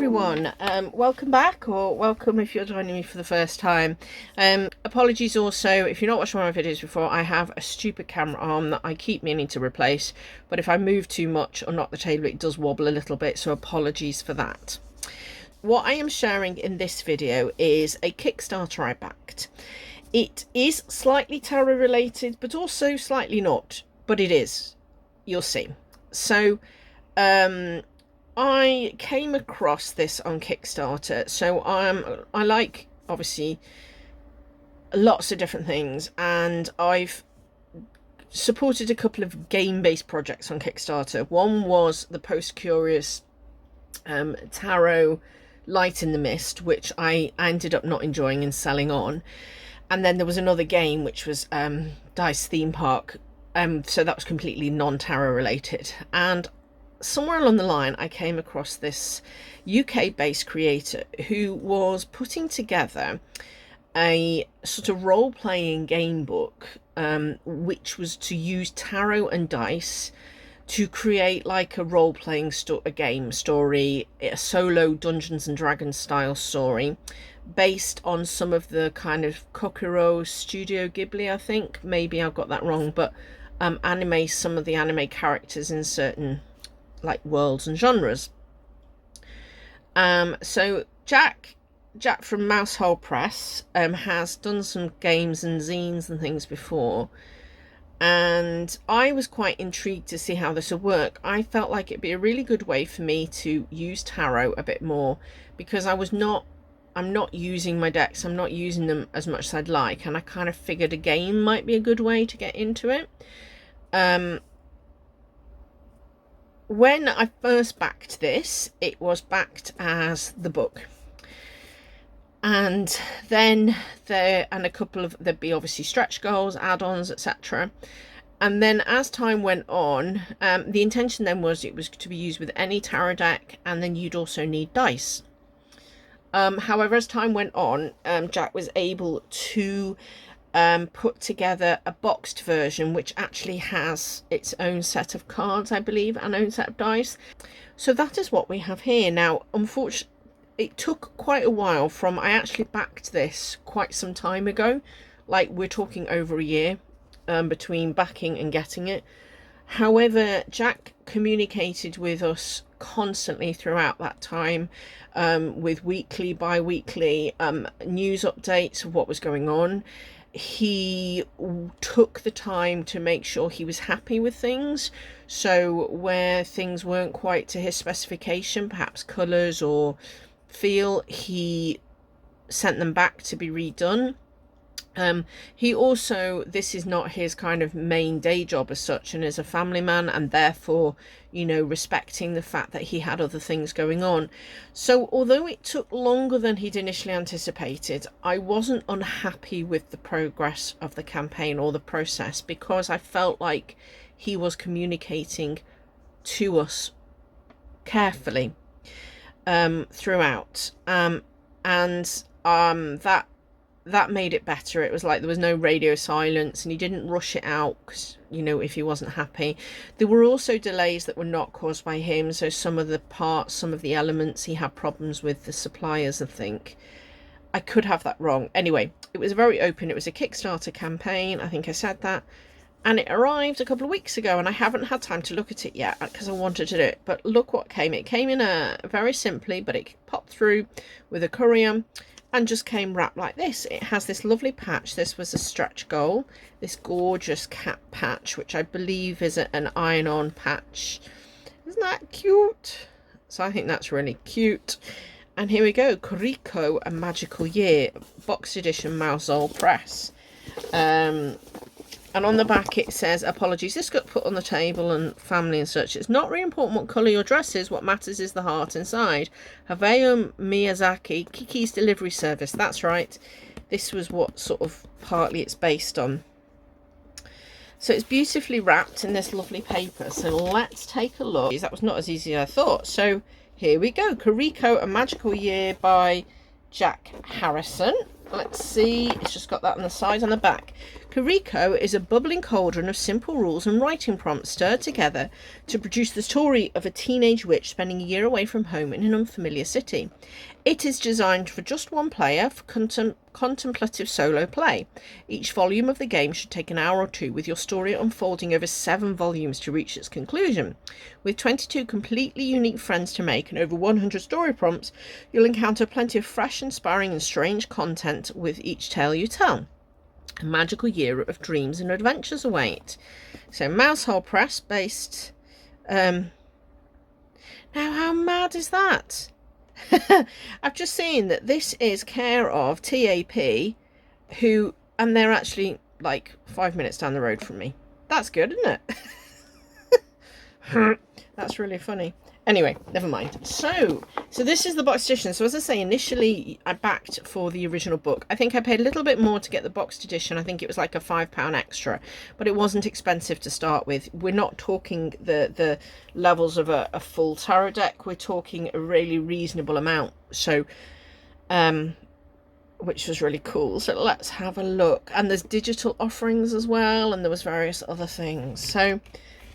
everyone, welcome back, or welcome if you're joining me for the first time. Apologies also if you're not watching one of my videos before. I have a stupid camera arm that I keep meaning to replace, but if I move too much or knock the table it does wobble a little bit, so apologies for that. What I am sharing in this video is a Kickstarter I backed. It is slightly tarot related but also slightly not, but it is, you'll see. So I came across this on Kickstarter. So I like, obviously, lots of different things, and I've supported a couple of game-based projects on Kickstarter. One was the Post-Curious Tarot Light in the Mist, which I ended up not enjoying and selling on. And then there was another game which was Dice Theme Park, so that was completely non-tarot related. And somewhere along the line I came across this UK-based creator who was putting together a sort of role-playing game book, which was to use tarot and dice to create like a role-playing game story, a solo Dungeons and Dragons style story based on some of the kind of Koriko Studio Ghibli, I think, maybe I've got that wrong, but anime, some of the anime characters in certain like worlds and genres. So Jack from Mouseholepress has done some games and zines and things before, and I was quite intrigued to see how this would work. I felt like it'd be a really good way for me to use tarot a bit more, because I'm not using my decks, I'm not using them as much as I'd like, and I kind of figured a game might be a good way to get into it. When I first backed this, it was backed as the book, and then there'd be obviously stretch goals, add-ons, etc. And then as time went on, the intention then was it was to be used with any tarot deck, and then you'd also need dice. However, as time went on, Jack was able to put together a boxed version which actually has its own set of cards, I believe, and own set of dice. So that is what we have here. Now, unfortunately, it took quite a while from I actually backed this quite some time ago, like we're talking over a year between backing and getting it. However, Jack communicated with us constantly throughout that time, with weekly, bi-weekly news updates of what was going on. He took the time to make sure he was happy with things, so where things weren't quite to his specification, perhaps colours or feel, he sent them back to be redone. He also, this is not his kind of main day job as such, and is a family man, and therefore, you know, respecting the fact that he had other things going on. So although it took longer than he'd initially anticipated, I wasn't unhappy with the progress of the campaign or the process, because I felt like he was communicating to us carefully throughout, that made it better. It was like there was no radio silence, and he didn't rush it out because, you know, if he wasn't happy. There were also delays that were not caused by him, so some of the parts, some of the elements, he had problems with the suppliers, I think. I could have that wrong. Anyway, it was very open. It was a Kickstarter campaign, I think I said that, and it arrived a couple of weeks ago, and I haven't had time to look at it yet because I wanted to do it. But look what came. It came in very simply, but it popped through with a courier and just came wrapped like this. It has this lovely patch. This was a stretch goal, this gorgeous cat patch, which I believe is an iron-on patch. Isn't that cute? So I think that's really cute. And here we go, Koriko, A Magical Year, box edition, Mouseholepress. And on the back it says, apologies, this got put on the table and family and such. It's not really important what colour your dress is. What matters is the heart inside. Hayao Miyazaki, Kiki's Delivery Service. That's right. This was what sort of partly it's based on. So it's beautifully wrapped in this lovely paper. So let's take a look. That was not as easy as I thought. So here we go. Koriko, A Magical Year by Jack Harrison. Let's see. It's just got that on the side and the back. Koriko is a bubbling cauldron of simple rules and writing prompts stirred together to produce the story of a teenage witch spending a year away from home in an unfamiliar city. It is designed for just one player for contemplative solo play. Each volume of the game should take an hour or two, with your story unfolding over 7 volumes to reach its conclusion. With 22 completely unique friends to make and over 100 story prompts, you'll encounter plenty of fresh, inspiring and strange content with each tale you tell. A magical year of dreams and adventures await. So Mousehole based. Now how mad is that? I've just seen that this is care of TAP, who, and they're actually like 5 minutes down the road from me. That's good, isn't it? That's really funny. Anyway, never mind. So this is the box edition. So as I say, initially I backed for the original book. I think I paid a little bit more to get the boxed edition. I think it was like a £5 extra, but it wasn't expensive to start with. We're not talking the levels of a full tarot deck. We're talking a really reasonable amount. So, which was really cool. So let's have a look. And there's digital offerings as well, and there was various other things. So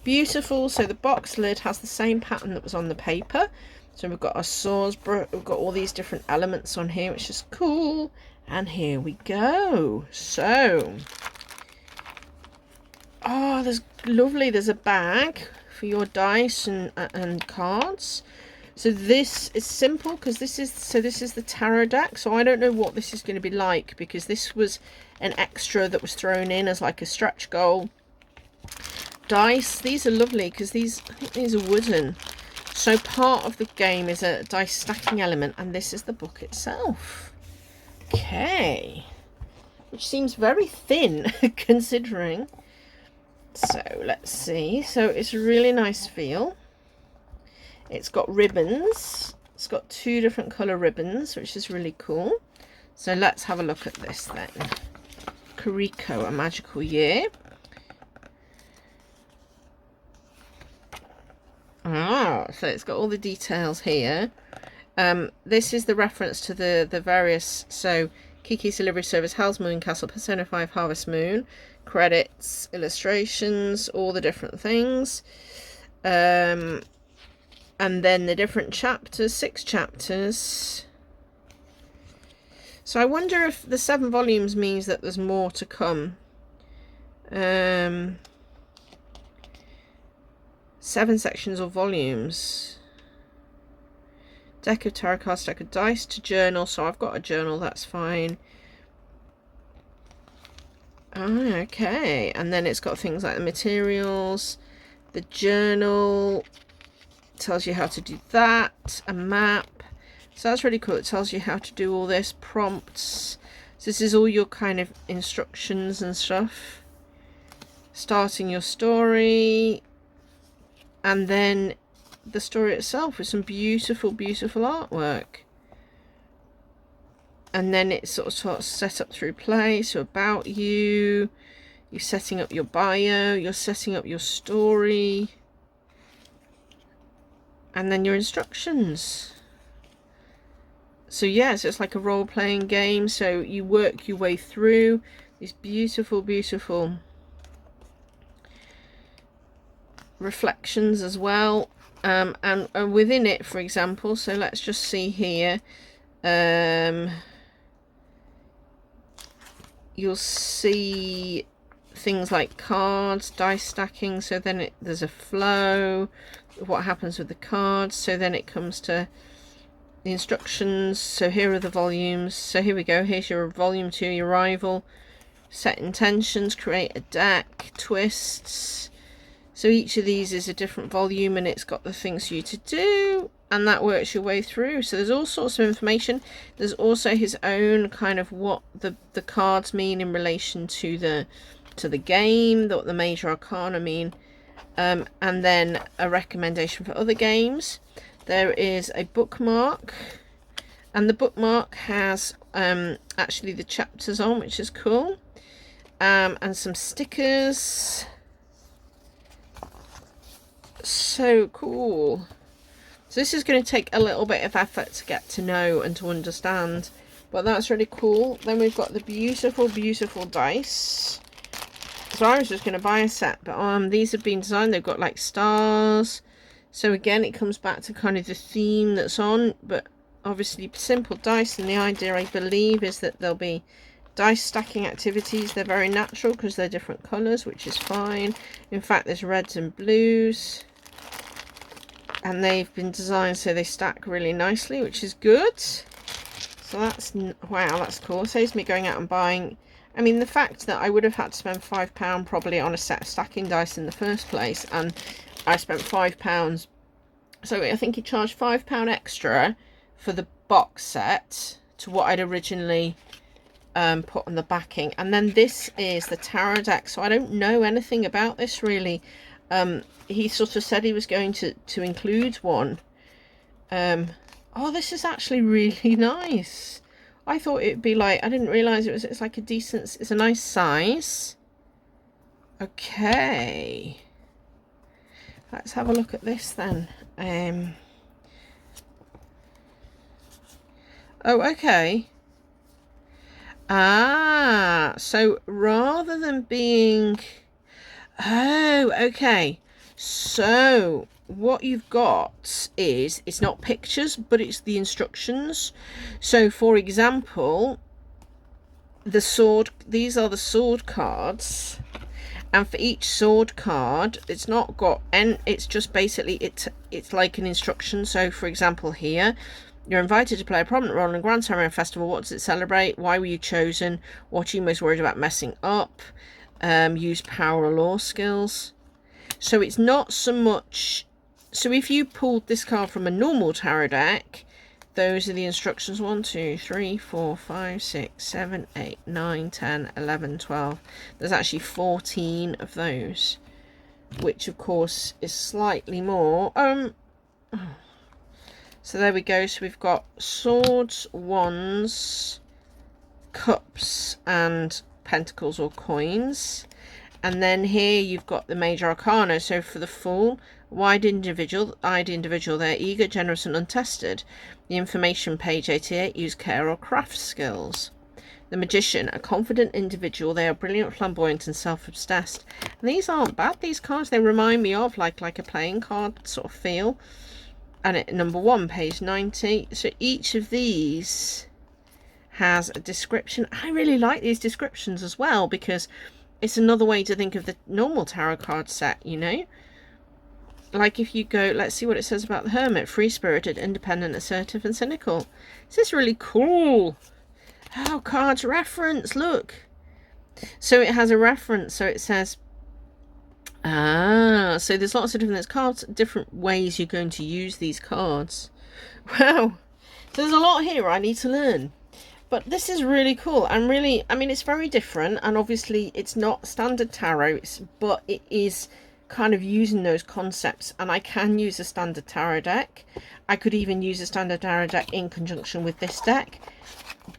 beautiful. So the box lid has the same pattern that was on the paper. So we've got our saws, we've got all these different elements on here, which is cool. And here we go. So, oh, there's lovely. There's a bag for your dice and cards. So this is simple because this is the tarot deck. So I don't know what this is going to be like, because this was an extra that was thrown in as like a stretch goal. Dice, these are lovely because I think these are wooden. So part of the game is a dice stacking element, and this is the book itself. Okay, which seems very thin considering. So let's see. So it's a really nice feel. It's got ribbons. It's got 2 different colour ribbons, which is really cool. So let's have a look at this then. Koriko, a magical year. So it's got all the details here. This is the reference to the various, so Kiki's Delivery Service, Hell's Moon Castle, Persona 5, Harvest Moon, credits, illustrations, all the different things. And then the different chapters, 6 chapters. So I wonder if the 7 volumes means that there's more to come. 7 sections or volumes. Deck of tarot cards, deck of dice to journal. So I've got a journal, that's fine. Okay, and then it's got things like the materials, the journal, tells you how to do that, a map. So that's really cool. It tells you how to do all this, prompts. So this is all your kind of instructions and stuff. Starting your story. And then the story itself with some beautiful, beautiful artwork. And then it's sort of set up through play. So about you, you're setting up your bio, you're setting up your story. And then your instructions. So yeah, so it's like a role-playing game. So you work your way through these beautiful, beautiful reflections as well, and within it, for example, so let's just see here, you'll see things like cards, dice stacking. So then there's a flow of what happens with the cards. So then it comes to the instructions. So here are the volumes. So here we go. Here's your volume 2, your rival. Set intentions, create a deck, twists. So each of these is a different volume, and it's got the things for you to do, and that works your way through. So there's all sorts of information. There's also his own kind of what the cards mean in relation to the game, what the major arcana mean, and then a recommendation for other games. There is a bookmark, and the bookmark has actually the chapters on, which is cool, and some stickers. So cool. So this is going to take a little bit of effort to get to know and to understand, but that's really cool. Then we've got the beautiful, beautiful dice. So I was just going to buy a set, but these have been designed. They've got like stars. So again, it comes back to kind of the theme that's on, but obviously simple dice. And the idea, I believe, is that there'll be dice stacking activities. They're very natural because they're different colours, which is fine. In fact, there's reds and blues. And they've been designed so they stack really nicely, which is good. So that's, wow, that's cool. Saves me going out and buying. I mean, the fact that I would have had to spend £5 probably on a set of stacking dice in the first place, and I spent £5. So I think he charged £5 extra for the box set to what I'd originally put on the backing. And then this is the tarot deck. So I don't know anything about this really. He sort of said he was going to include one. Oh, this is actually really nice. I thought it'd be like, I didn't realise it's like a decent, it's a nice size. Okay. Let's have a look at this then. Oh, okay. Ah, so rather than being... Oh, okay. So what you've got is, it's not pictures, but it's the instructions. So for example, the sword, these are the sword cards, and for each sword card, it's not got, and it's just basically, it's like an instruction. So for example here, you're invited to play a prominent role in a grand ceremony festival. What does it celebrate? Why were you chosen? What are you most worried about messing up? Use power or law skills. So it's not so much, so if you pulled this card from a normal tarot deck, those are the instructions. 1, 2, 3, 4, 5, 6, 7, 8, 9, 10, 11, 12. There's actually 14 of those, which of course is slightly more. So there we go. So we've got swords, wands, cups, and pentacles or coins. And then here you've got the major arcana. So for the Fool, wide individual, eyed individual, they're eager, generous and untested. The information, page 88, use care or craft skills. The Magician, a confident individual, they are brilliant, flamboyant and self-obsessed. And these aren't bad, these cards. They remind me of like a playing card sort of feel. And at number 1, page 90. So each of these has a description. I really like these descriptions as well, because it's another way to think of the normal tarot card set, you know. Like if you go, let's see what it says about the Hermit. Free-spirited, independent, assertive and cynical. This is really cool. Oh, cards reference, look. So it has a reference, so it says, so there's lots of different cards, different ways you're going to use these cards. Wow. So there's a lot here I need to learn. But this is really cool, and really, I mean, it's very different, and obviously it's not standard tarot, but it is kind of using those concepts. And I can use a standard tarot deck. I could even use a standard tarot deck in conjunction with this deck.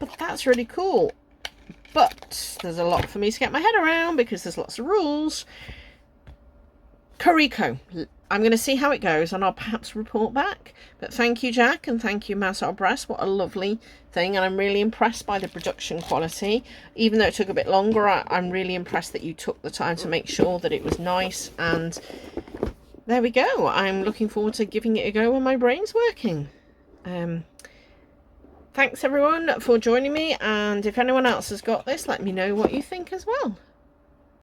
But that's really cool. But there's a lot for me to get my head around because there's lots of rules. Koriko. I'm going to see how it goes and I'll perhaps report back. But thank you, Jack, and thank you, Mousehole. What a lovely thing. And I'm really impressed by the production quality. Even though it took a bit longer, I'm really impressed that you took the time to make sure that it was nice. And there we go. I'm looking forward to giving it a go when my brain's working. Thanks, everyone, for joining me. And if anyone else has got this, let me know what you think as well.